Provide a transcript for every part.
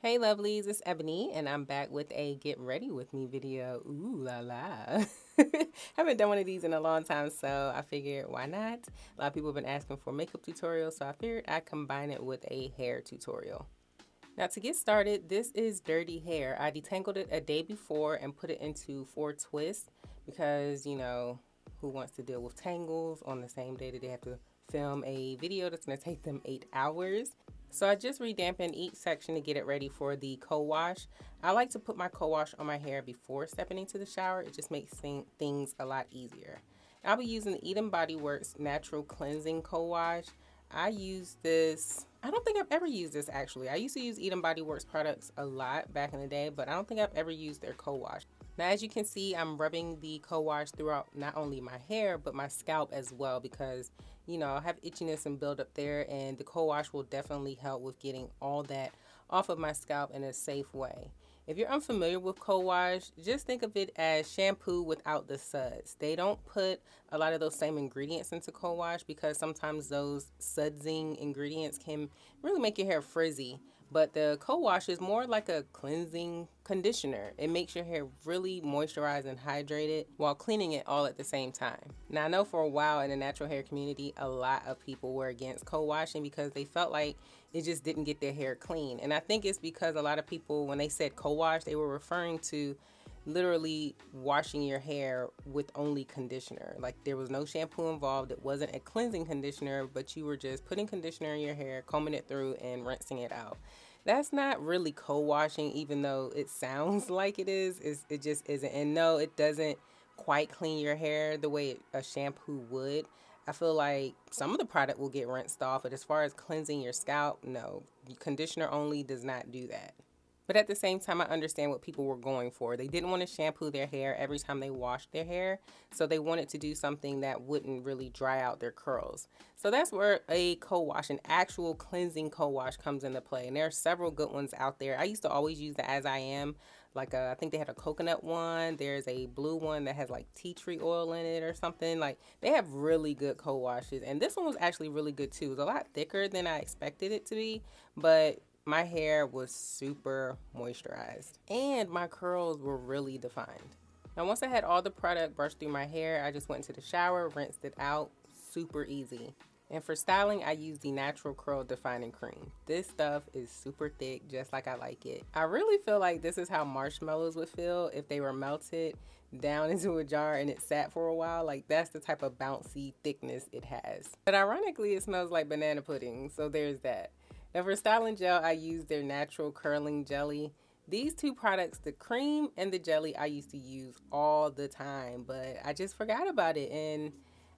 Hey lovelies, it's Ebony and I'm back with a get ready with me video. Ooh la la. Haven't done one of these in a long time, so I figured why not? A lot of people have been asking for makeup tutorials, so I figured I'd combine it with a hair tutorial. Now to get started, this is dirty hair. I detangled it a day before and put it into 4 twists because, who wants to deal with tangles on the same day that they have to film a video that's going to take them 8 hours. So I just redampened each section to get it ready for the co-wash. I like to put my co-wash on my hair before stepping into the shower. It just makes things a lot easier. I'll be using the BodyWorks Natural Cleansing Co-Wash. I use this, I don't think I've ever used this actually. I used to use BodyWorks products a lot back in the day, but I don't think I've ever used their co-wash. Now as you can see, I'm rubbing the co-wash throughout not only my hair, but my scalp as well because, I have itchiness and buildup there, and the co-wash will definitely help with getting all that off of my scalp in a safe way. If you're unfamiliar with co-wash, just think of it as shampoo without the suds. They don't put a lot of those same ingredients into co-wash because sometimes those sudsing ingredients can really make your hair frizzy. But the co-wash is more like a cleansing conditioner. It makes your hair really moisturized and hydrated while cleaning it all at the same time. Now I know for a while in the natural hair community, a lot of people were against co-washing because they felt like it just didn't get their hair clean. And I think it's because a lot of people, when they said co-wash, they were referring to literally washing your hair with only conditioner. Like there was no shampoo involved. It wasn't a cleansing conditioner, but you were just putting conditioner in your hair, combing it through and rinsing it out. That's not really co-washing, even though it sounds like it is. It just isn't. And no, it doesn't quite clean your hair the way a shampoo would. I feel like some of the product will get rinsed off, but as far as cleansing your scalp, no. Conditioner only does not do that. But at the same time, I understand what people were going for. They didn't want to shampoo their hair every time they washed their hair. So they wanted to do something that wouldn't really dry out their curls. So that's where a co-wash, an actual cleansing co-wash comes into play. And there are several good ones out there. I used to always use the As I Am. I think they had a coconut one. There's a blue one that has like tea tree oil in it or something. Like they have really good co-washes. And this one was actually really good too. It was a lot thicker than I expected it to be. But my hair was super moisturized and my curls were really defined. Now once I had all the product brushed through my hair, I just went into the shower, rinsed it out, super easy. And for styling, I use the Natural Curl Defining Cream. This stuff is super thick, just like I like it. I really feel like this is how marshmallows would feel if they were melted down into a jar and it sat for a while. Like that's the type of bouncy thickness it has. But ironically, it smells like banana pudding, so there's that. Now for styling gel, I use their natural curling jelly. These two products, the cream and the jelly, I used to use all the time, but I just forgot about it. And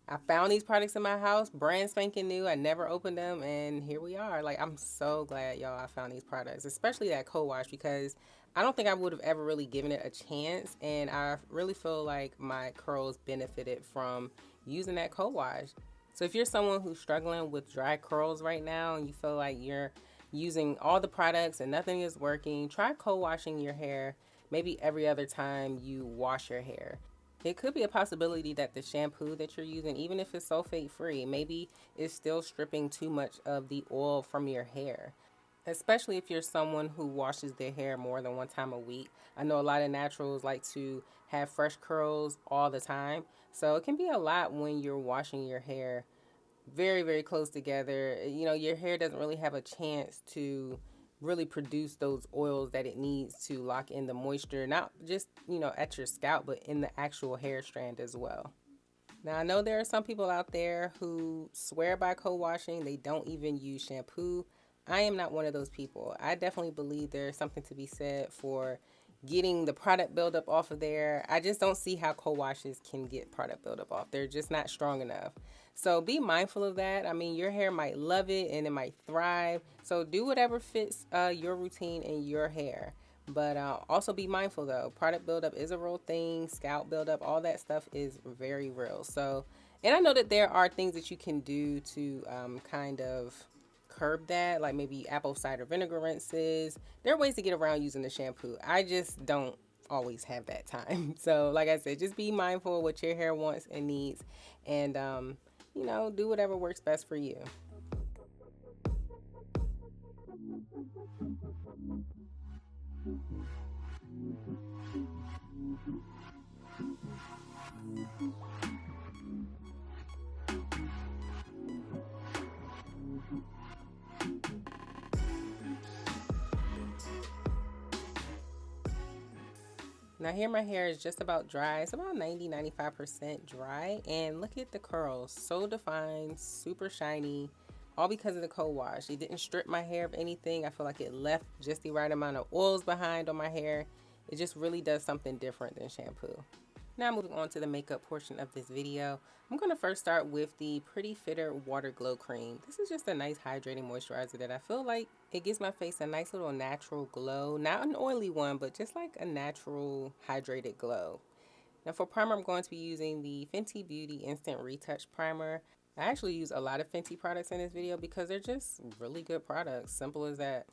I found these products in my house, brand spanking new. I never opened them, and here we are. Like, I'm so glad, y'all, I found these products, especially that co-wash, because I don't think I would have ever really given it a chance, and I really feel like my curls benefited from using that co-wash. So if you're someone who's struggling with dry curls right now and you feel like you're using all the products and nothing is working, try co-washing your hair maybe every other time you wash your hair. It could be a possibility that the shampoo that you're using, even if it's sulfate free, maybe it's still stripping too much of the oil from your hair. Especially if you're someone who washes their hair more than one time a week. I know a lot of naturals like to have fresh curls all the time. So it can be a lot when you're washing your hair very, very close together. Your hair doesn't really have a chance to really produce those oils that it needs to lock in the moisture, not just, at your scalp, but in the actual hair strand as well. Now, I know there are some people out there who swear by co-washing. They don't even use shampoo. I am not one of those people. I definitely believe there's something to be said for getting the product buildup off of there. I just don't see how co-washes can get product buildup off. They're just not strong enough. So be mindful of that. I mean, your hair might love it and it might thrive. So do whatever fits your routine and your hair. But also be mindful though, product buildup is a real thing. Scalp buildup, all that stuff is very real. So, and I know that there are things that you can do to kind of curb that, like maybe apple cider vinegar rinses. There are ways to get around using the shampoo. I just don't always have that time. So like I said, just be mindful of what your hair wants and needs, and do whatever works best for you. Now here my hair is just about dry. It's about 90–95% dry, and look at the curls, so defined, super shiny, all because of the co-wash. It didn't strip my hair of anything. I feel like it left just the right amount of oils behind on my hair. It just really does something different than shampoo. Now moving on to the makeup portion of this video, I'm going to first start with the Pretty Filt'r Water Glow Cream. This is just a nice hydrating moisturizer that I feel like it gives my face a nice little natural glow. Not an oily one, but just like a natural hydrated glow. Now for primer, I'm going to be using the Fenty Beauty Instant Retouch Primer. I actually use a lot of Fenty products in this video because they're just really good products. Simple as that.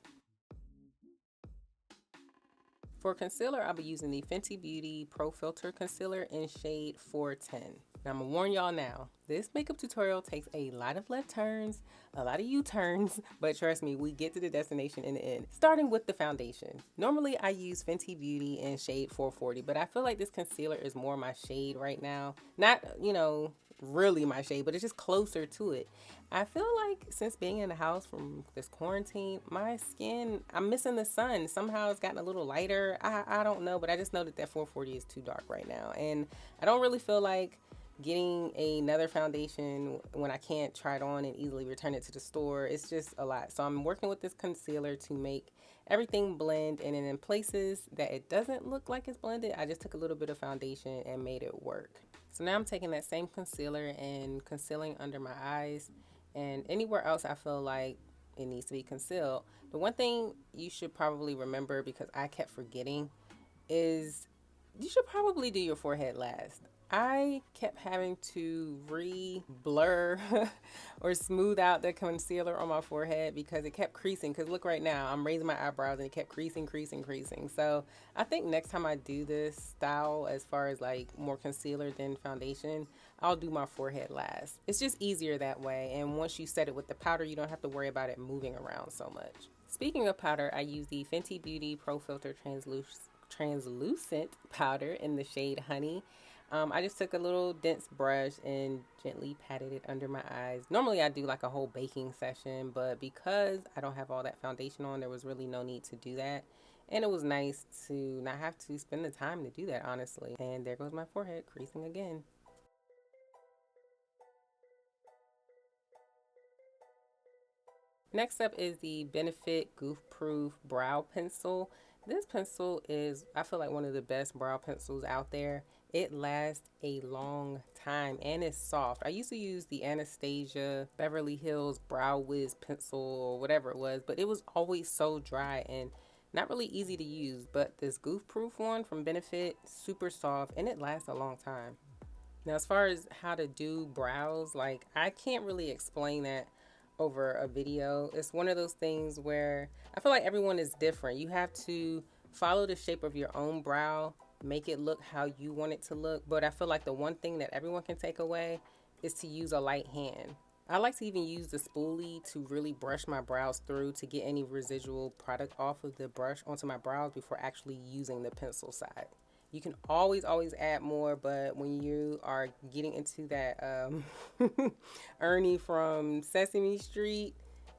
For concealer, I'll be using the Fenty Beauty Pro Filt'r Concealer in shade 410. Now, I'm gonna warn y'all now, this makeup tutorial takes a lot of left turns, a lot of U-turns, but trust me, we get to the destination in the end. Starting with the foundation. Normally, I use Fenty Beauty in shade 440, but I feel like this concealer is more my shade right now. Not, you know, really my shade, but it's just closer to it. I feel like since being in the house from this quarantine, my skin, I'm missing the sun. Somehow it's gotten a little lighter. I don't know, but I just know that 440 is too dark right now. And I don't really feel like getting another foundation when I can't try it on and easily return it to the store. It's just a lot. So I'm working with this concealer to make everything blend, and then in places that it doesn't look like it's blended, I just took a little bit of foundation and made it work. So now I'm taking that same concealer and concealing under my eyes and anywhere else I feel like it needs to be concealed. The one thing you should probably remember, because I kept forgetting, is you should probably do your forehead last. I kept having to re-blur or smooth out the concealer on my forehead because it kept creasing. Because look right now, I'm raising my eyebrows and it kept creasing. So I think next time I do this style, as far as like more concealer than foundation, I'll do my forehead last. It's just easier that way. And once you set it with the powder, you don't have to worry about it moving around so much. Speaking of powder, I use the Fenty Beauty Pro Filt'r Translucent powder in the shade Honey. I just took a little dense brush and gently patted it under my eyes. Normally I do like a whole baking session, but because I don't have all that foundation on, there was really no need to do that. And it was nice to not have to spend the time to do that, honestly. And there goes my forehead creasing again. Next up is the Benefit Goof Proof Brow Pencil. This pencil is, I feel like, one of the best brow pencils out there. It lasts a long time and it's soft. I used to use the Anastasia Beverly Hills Brow Wiz pencil or whatever it was, but it was always so dry and not really easy to use. But this Goof Proof one from Benefit, super soft, and it lasts a long time. Now, as far as how to do brows, like, I can't really explain that over a video. It's one of those things where I feel like everyone is different. You have to follow the shape of your own brow, make it look how you want it to look. But I feel like the one thing that everyone can take away is to use a light hand. I like to even use the spoolie to really brush my brows through to get any residual product off of the brush onto my brows before actually using the pencil side. You can always add more, but when you are getting into that Ernie from Sesame Street,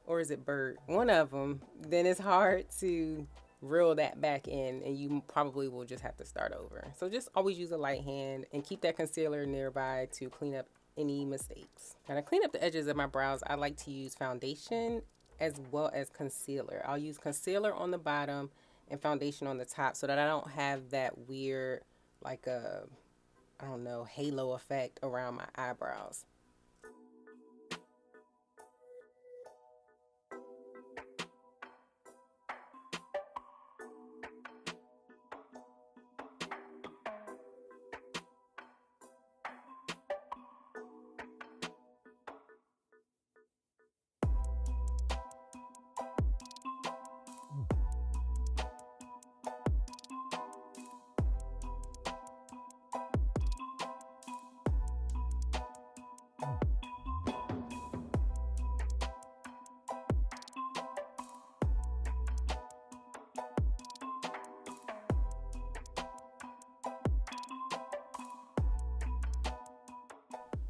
or is it Bert? One of them, then it's hard to reel that back in, and you probably will just have to start over. So just always use a light hand and keep that concealer nearby to clean up any mistakes. Now, to clean up the edges of my brows, I like to use foundation as well as concealer. I'll use concealer on the bottom and foundation on the top so that I don't have that weird, like a, I don't know, halo effect around my eyebrows.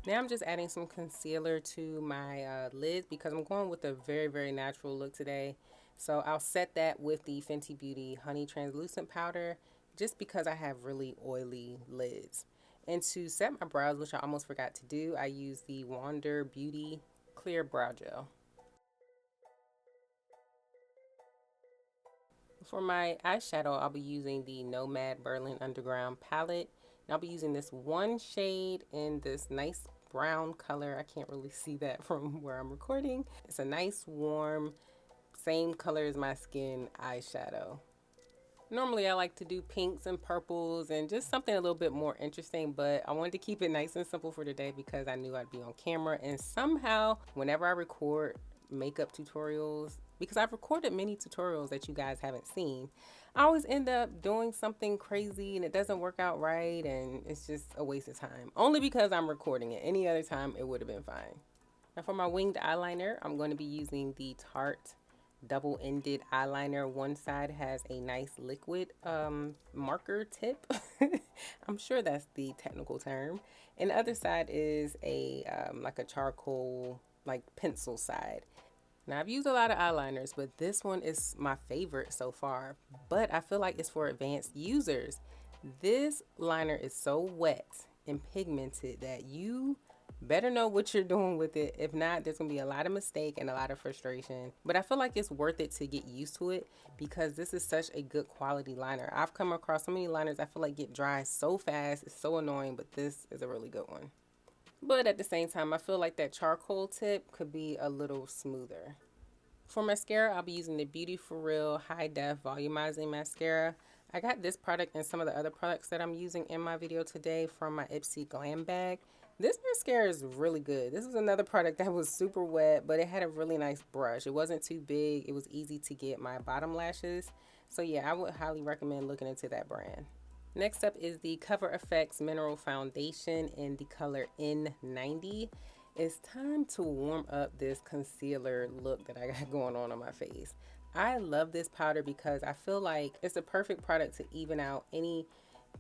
Now I'm just adding some concealer to my lids because I'm going with a very, very natural look today. So I'll set that with the Fenty Beauty Honey Translucent Powder just because I have really oily lids. And to set my brows, which I almost forgot to do, I use the Wander Beauty Clear Brow Gel. For my eyeshadow, I'll be using the NOMAD Berlin Underground palette. And I'll be using this one shade in this nice brown color. I can't really see that from where I'm recording. It's a nice warm, same color as my skin eyeshadow. Normally I like to do pinks and purples and just something a little bit more interesting, but I wanted to keep it nice and simple for today because I knew I'd be on camera, and somehow whenever I record makeup tutorials, because I've recorded many tutorials that you guys haven't seen, I always end up doing something crazy and it doesn't work out right, and it's just a waste of time. Only because I'm recording it. Any other time it would have been fine. Now for my winged eyeliner, I'm going to be using the Tarte double-ended eyeliner. One side has a nice liquid marker tip. I'm sure that's the technical term. And the other side is a like a charcoal, like pencil side. Now I've used a lot of eyeliners, but this one is my favorite so far. But I feel like it's for advanced users. This liner is so wet and pigmented that you better know what you're doing with it. If not, there's gonna be a lot of mistake and a lot of frustration. But I feel like it's worth it to get used to it because this is such a good quality liner. I've come across so many liners I feel like get dry so fast. It's so annoying, but this is a really good one. But at the same time, I feel like that charcoal tip could be a little smoother. For mascara, I'll be using the Beauty For Real High Def Volumizing Mascara. I got this product and some of the other products that I'm using in my video today from my Ipsy Glam Bag. This mascara is really good. This is another product that was super wet, but it had a really nice brush. It wasn't too big. It was easy to get my bottom lashes. So yeah, I would highly recommend looking into that brand. Next up is the Cover FX Mineral Foundation in the color N90. It's time to warm up this concealer look that I got going on my face. I love this powder because I feel like it's the perfect product to even out any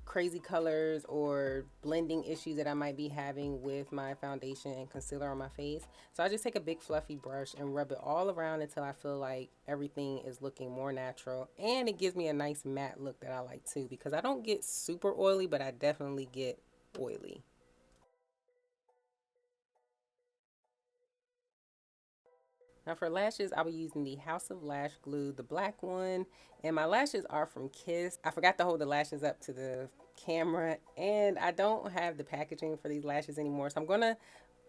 crazy colors or blending issues that I might be having with my foundation and concealer on my face. So I just take a big fluffy brush and rub it all around until I feel like everything is looking more natural, and it gives me a nice matte look that I like too, because I don't get super oily, but I definitely get oily. Now for lashes, I'll be using the House of Lash Glue, the black one. And my lashes are from Kiss. I forgot to hold the lashes up to the camera, and I don't have the packaging for these lashes anymore. So I'm going to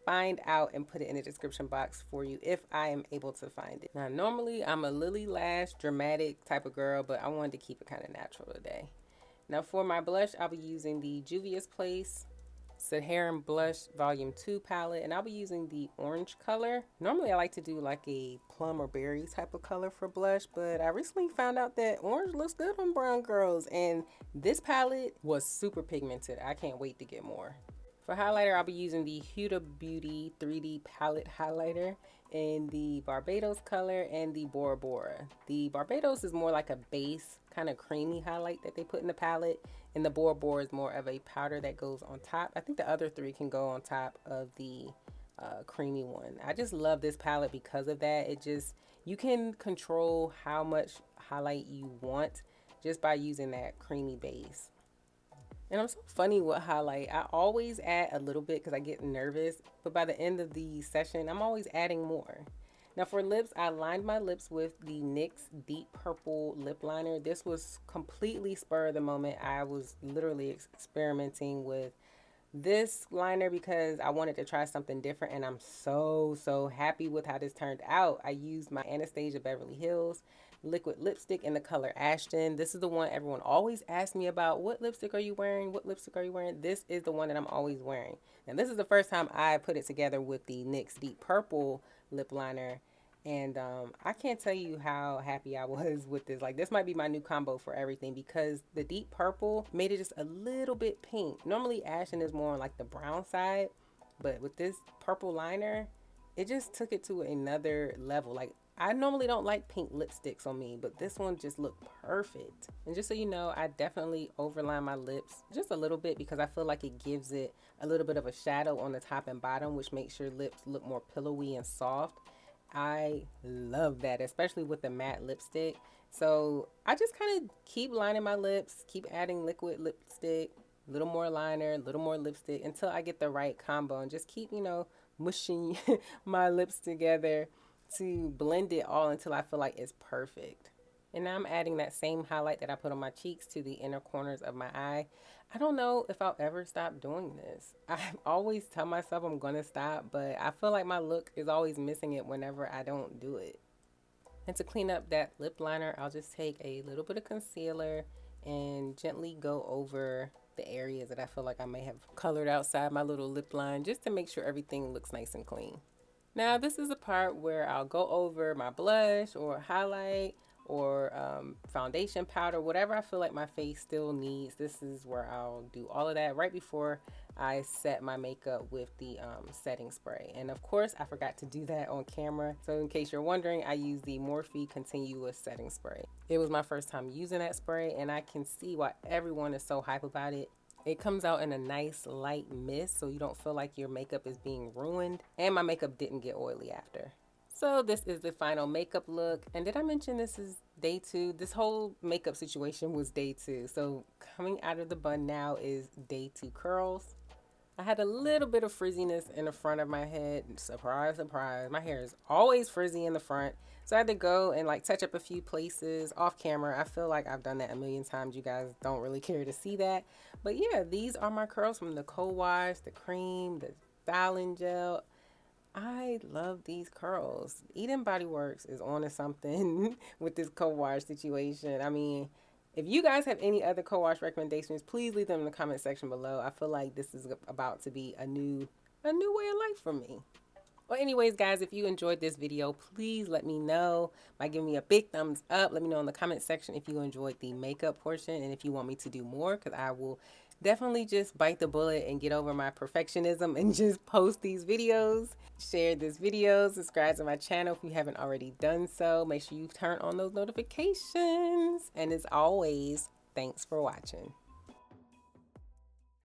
find out and put it in the description box for you if I am able to find it. Now normally I'm a lily lash dramatic type of girl, but I wanted to keep it kind of natural today. Now for my blush, I'll be using the Juvia's Place Saharan Blush Volume 2 palette, and I'll be using the orange color. Normally I like to do like a plum or berry type of color for blush, but I recently found out that orange looks good on brown girls, and this palette was super pigmented. I can't wait to get more. For highlighter, I'll be using the Huda Beauty 3D Palette Highlighter in the Barbados color and the Bora Bora. The Barbados is more like a base, kind of creamy highlight that they put in the palette, and the Bora Bora is more of a powder that goes on top. I think the other three can go on top of the creamy one. I just love this palette because of that. You can control how much highlight you want just by using that creamy base. And I'm so funny with highlight. I always add a little bit because I get nervous, but by the end of the session, I'm always adding more. Now for lips, I lined my lips with the NYX Deep Purple Lip Liner. This was completely spur of the moment. I was literally experimenting with this liner because I wanted to try something different, and I'm so happy with how this turned out. I used my Anastasia Beverly Hills liquid lipstick in the color Ashton. This is the one everyone always asks me about. What lipstick are you wearing? What lipstick are you wearing? This is the one that I'm always wearing. And this is the first time I put it together with the NYX Deep Purple lip liner. And I can't tell you how happy I was with this. Like, this might be my new combo for everything because the deep purple made it just a little bit pink. Normally Ashton is more on like the brown side, but with this purple liner, it just took it to another level. Like, I normally don't like pink lipsticks on me, but this one just looked perfect. And just so you know, I definitely overline my lips just a little bit because I feel like it gives it a little bit of a shadow on the top and bottom, which makes your lips look more pillowy and soft. I love that, especially with the matte lipstick. So I just kind of keep lining my lips, keep adding liquid lipstick, a little more liner, a little more lipstick until I get the right combo, and just keep, mushing my lips together to blend it all until I feel like it's perfect. And now I'm adding that same highlight that I put on my cheeks to the inner corners of my eye. I don't know if I'll ever stop doing this. I always tell myself I'm going to stop, but I feel like my look is always missing it whenever I don't do it. And to clean up that lip liner, I'll just take a little bit of concealer and gently go over the areas that I feel like I may have colored outside my little lip line, just to make sure everything looks nice and clean. Now this is the part where I'll go over my blush or highlight or foundation powder, whatever I feel like my face still needs. This is where I'll do all of that right before I set my makeup with the setting spray. And of course I forgot to do that on camera, so in case you're wondering, I use the Morphe continuous setting spray. It was my first time using that spray, and I can see why everyone is so hype about it. It comes out in a nice light mist, so you don't feel like your makeup is being ruined, and my makeup didn't get oily after. So this is the final makeup look. And did I mention this is day 2? This whole makeup situation was day 2. So coming out of the bun now is day 2 curls. I had a little bit of frizziness in the front of my head. Surprise, surprise. My hair is always frizzy in the front. So I had to go and touch up a few places off camera. I feel like I've done that a million times. You guys don't really care to see that. But yeah, these are my curls from the Cowash, the cream, the styling gel. I love these curls. Eden BodyWorks is on to something with this co-wash situation. I mean, if you guys have any other co-wash recommendations, please leave them in the comment section below. I feel like this is about to be a new way of life for me. Well, anyways, guys, if you enjoyed this video, please let me know by giving me a big thumbs up. Let me know in the comment section if you enjoyed the makeup portion and if you want me to do more, because I will definitely just bite the bullet and get over my perfectionism and just post these videos. Share this video, subscribe to my channel if you haven't already done so. Make sure you turn on those notifications. And as always, thanks for watching.